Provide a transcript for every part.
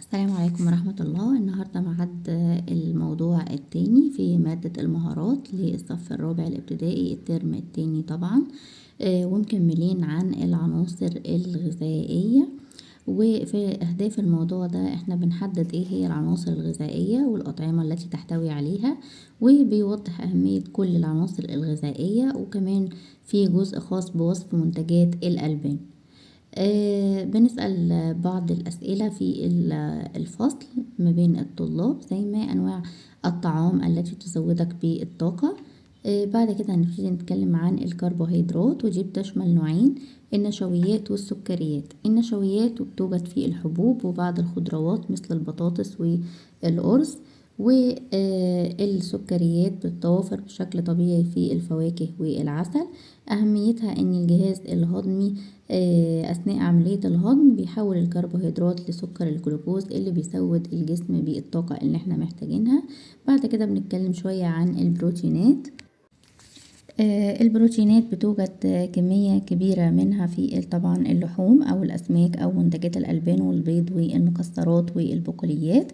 السلام عليكم ورحمة الله. النهاردة معاد الموضوع التاني في مادة المهارات للصف الرابع الابتدائي الترم التاني طبعا. ومكملين عن العناصر الغذائية. وفي أهداف الموضوع ده احنا بنحدد ايه هي العناصر الغذائية والأطعمة التي تحتوي عليها، وبيوضح أهمية كل العناصر الغذائية، وكمان في جزء خاص بوصف منتجات الألبان. بنسأل بعض الأسئلة في الفصل ما بين الطلاب، زي ما أنواع الطعام التي تزودك بالطاقة. بعد كده هنبتدي نتكلم عن الكربوهيدرات، ودي بتشمل نوعين: النشويات والسكريات. النشويات بتوجد في الحبوب وبعض الخضروات مثل البطاطس والأرز، والسكريات بتتوافر بشكل طبيعي في الفواكه والعسل. أهميتها أن الجهاز الهضمي أثناء عملية الهضم بيحول الكربوهيدرات لسكر الجلوكوز اللي بيسود الجسم بالطاقة اللي احنا محتاجينها. بعد كده بنتكلم شوية عن البروتينات. البروتينات بتوجد كمية كبيرة منها في طبعا اللحوم أو الأسماك أو منتجات الألبان والبيض والمكسرات والبقوليات.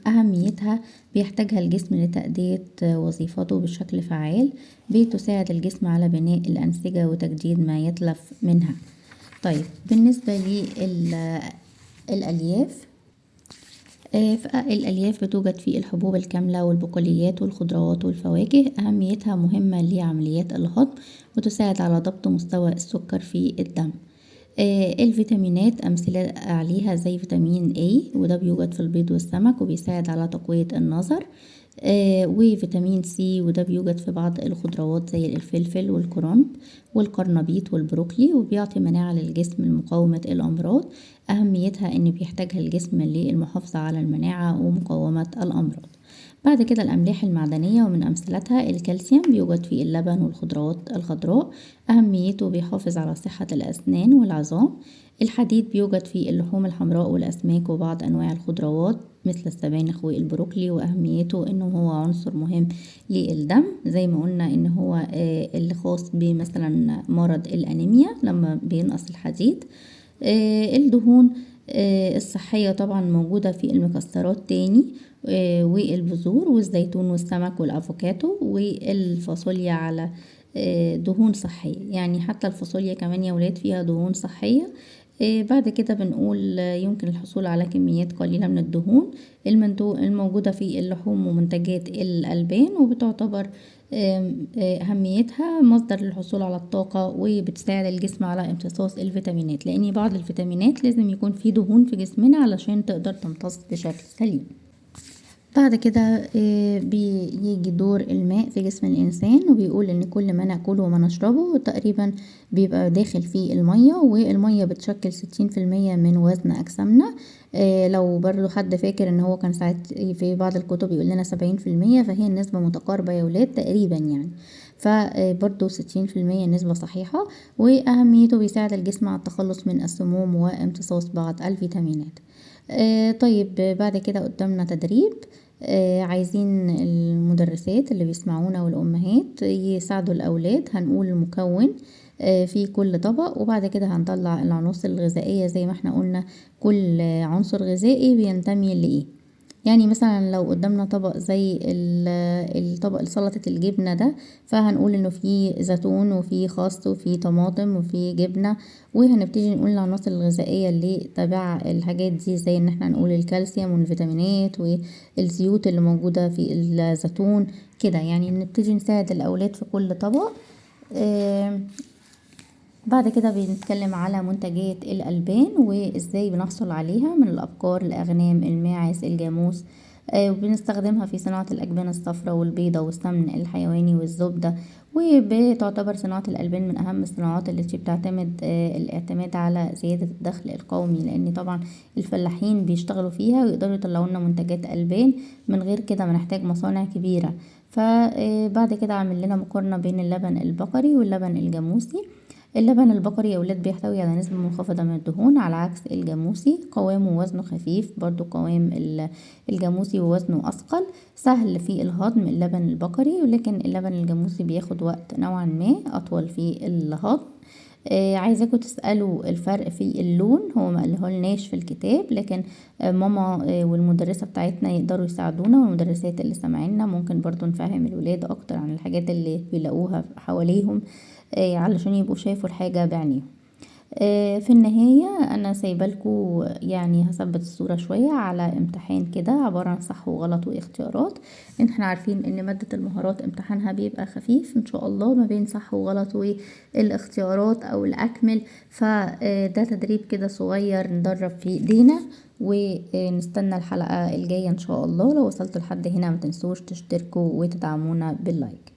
أهميتها بيحتاجها الجسم لتأدية وظيفته بشكل فعال، بتساعد الجسم على بناء الأنسجة وتجديد ما يتلف منها. طيب، بالنسبة للألياف، فالألياف بتوجد في الحبوب الكاملة والبقوليات والخضروات والفواكه. أهميتها مهمة لعمليات الهضم، وتساعد على ضبط مستوى السكر في الدم. الفيتامينات أمثلة عليها زي فيتامين A، وده بيوجد في البيض والسمك وبيساعد على تقوية النظر. وفيتامين C، وده بيوجد في بعض الخضروات زي الفلفل والكرنب والقرنبيط والبروكلي، وبيعطي مناعة للجسم لمقاومة الأمراض. أهميتها إن بيحتاجها الجسم للمحافظة على المناعة ومقاومة الأمراض. بعد كده الأملاح المعدنية، ومن أمثلتها الكالسيوم بيوجد في اللبن والخضروات الخضراء. أهميته بيحافظ على صحة الأسنان والعظام. الحديد بيوجد في اللحوم الحمراء والأسماك وبعض أنواع الخضروات مثل السبانخ والبروكلي، وأهميته إنه هو عنصر مهم للدم، زي ما قلنا إن هو اللي خاص بمثلا مرض الأنيميا لما بينقص الحديد. الدهون الصحية طبعا موجودة في المكسرات تاني، والبذور والزيتون والسمك والأفوكاتو والفاصوليا على دهون صحية، يعني حتى الفاصوليا كمان يا ولاد فيها دهون صحية. بعد كده بنقول يمكن الحصول على كميات قليلة من الدهون الموجودة في اللحوم ومنتجات الألبان، وبتعتبر أهميتها مصدر للحصول على الطاقة، وبتساعد الجسم على امتصاص الفيتامينات، لأن بعض الفيتامينات لازم يكون في دهون في جسمنا علشان تقدر تمتص بشكل سليم. بعد كده بيجي دور الماء في جسم الإنسان، وبيقول إن كل ما نأكله وما نشربه تقريبا بيبقى داخل فيه المية، والمية بتشكل 60% من وزن أجسامنا. لو برضو حد فاكر إن هو كان ساعات في بعض الكتب يقول لنا 70%، فهي النسبة متقاربة يا ولاد تقريبا يعني. فبرضو 60% نسبة صحيحة، وأهميته بيساعد الجسم على التخلص من السموم وامتصاص بعض الفيتامينات. طيب، بعد كده قدامنا تدريب. عايزين المدرسات اللي بيسمعونا والأمهات يساعدوا الأولاد. هنقول المكون في كل طبق، وبعد كده هنطلع العناصر الغذائية زي ما احنا قلنا كل عنصر غذائي بينتمي لإيه. يعني مثلا لو قدامنا طبق زي الطبق سلطة الجبنة ده، فهنقول انه فيه زيتون وفيه خس وفيه طماطم وفيه جبنة، وهنبتدي نقول العناصر الغذائية اللي تبع الحاجات دي، زي ان احنا نقول الكالسيوم والفيتامينات والزيوت اللي موجودة في الزيتون كده. يعني نبتدي نساعد الأولاد في كل طبق. بعد كده بنتكلم على منتجات الألبان وإزاي بنحصل عليها من الأبقار، الأغنام، الماعز، الجاموس. وبنستخدمها في صناعة الأجبان الصفراء والبيضة والسمن الحيواني والزبدة. وبتعتبر صناعة الألبان من أهم الصناعات التي بتعتمد الاعتماد على زيادة الدخل القومي، لأن طبعا الفلاحين بيشتغلوا فيها ويقدروا يطلعوا لنا منتجات ألبان. من غير كده بنحتاج مصانع كبيرة. فبعد كده عمل لنا مقارنة بين اللبن البقري واللبن الجاموسي. اللبن البقري يا ولاد بيحتوي على نسبة منخفضة من الدهون على عكس الجاموسي. قوامه ووزنه خفيف، برضو قوام الجاموسي ووزنه أثقل، سهل في الهضم اللبن البقري، ولكن اللبن الجاموسي بياخد وقت نوعا ما أطول في الهضم. عايزاكم تسألوا الفرق في اللون، هو ما قالهولناش في الكتاب، لكن ماما والمدرسة بتاعتنا يقدروا يساعدونا، والمدرسات اللي سامعيننا ممكن برضو نفهم الولاد اكتر عن الحاجات اللي بيلاقوها حواليهم علشان يبقوا شايفوا الحاجة بعينيهم. في النهاية أنا سايبالكوا يعني هثبت الصورة شوية على امتحان كده عبارة عن صح وغلط واختيارات. احنا عارفين ان مادة المهارات امتحانها بيبقى خفيف ان شاء الله ما بين صح وغلط والاختيارات او الاكمل، فده تدريب كده صغير ندرب فيه ايدينا، ونستنى الحلقة الجاية ان شاء الله. لو وصلتوا لحد هنا ما تنسوش تشتركوا وتدعمونا باللايك.